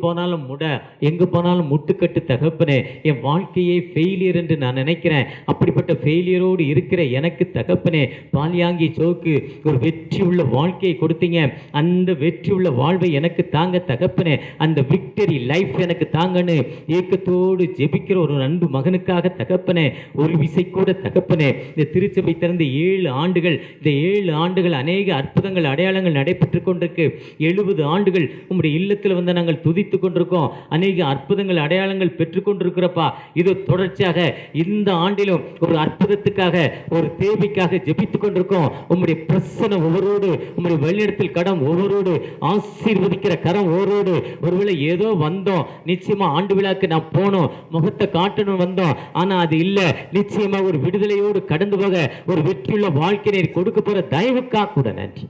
S2: போனாலும் முட்டுக்கட்டு தகப்பனே. என் வாழ்க்கையே ஃபெயிலியர் என்று நான் நினைக்கிறேன். அப்படிப்பட்ட ஃபெயிலியரோடு இருக்கிற எனக்கு தகப்பனே, பாலியாங்கி சோக்கு ஒரு வெற்றி உள்ள வாழ்க்கையை கொடுத்தீங்க. அந்த வெற்றி உள்ள வாழ்வை எனக்கு தாங்க தகப்பனே. அந்த விக்டரி லைஃப் எனக்கு தாங்கன்னு ஏக்கத்தோடு ஜெபிக்கிற ஒரு அன்பு மகனுக்காக தகப்பனே, ஒரு விசை கூட தகப்பனே. இந்த திருச்சபை திறந்து 7 ஆண்டுகள், இந்த 7 ஆண்டுகள் அநேக அற்புதங்கள் அடையாளங்கள் அடையாளங்கள் நடைபெற்று கொண்டிருக்கு. 70 ஆண்டுகள் உம்முடைய இல்லத்தில் வந்து நாங்கள் துதித்து கொண்டிருக்கோம். அநேக அற்புதங்கள் அடையாளங்கள் பெற்றுக்கொண்டிருக்கிறப்பா. இது தொடர்ச்சியாக இந்த ஆண்டிலும் ஒரு அற்புதத்துக்காக ஒரு தேவைக்காக ஜெபித்துக் கொண்டிருக்கோம். உம்முடைய பிரசன்னம் ஒவ்வொருவரோடு, உம்முடைய வழிநடத்தல் கரம் ஒவ்வொருவரோடு, ஆசீர்வதிக்கிற கரம் ஒவ்வொருவரோடு. ஒருவேளை ஏதோ வந்தோம், நிச்சயமா ஆண்டு விழாக்கு நான் போனோம், முகத்தை காட்டணும் வந்தோம், ஆனா அது இல்ல. நிச்சயமா ஒரு விடுதலையோடு கடந்து போக ஒரு வெற்றியுள்ள வாழ்க்கையை கொடுக்க போற தயவுக்காக கூட நன்றி.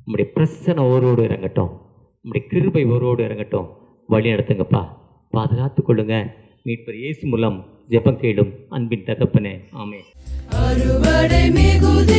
S2: உம்முடைய பிரசன்னம் ஒவ்வொருவரோடு இறங்கட்டும், உம்முடைய கிருபை ஒவ்வொருவரோடு இறங்கட்டும். வழி நடத்துங்கப்பா, பாதுகாத்துக் கொள்ளுங்க. மீட்பர் இயேசு மூலம் ஜெபம் கேளும் அன்பின் தகப்பனே, ஆமென்.
S1: அறுவடை மிகுதி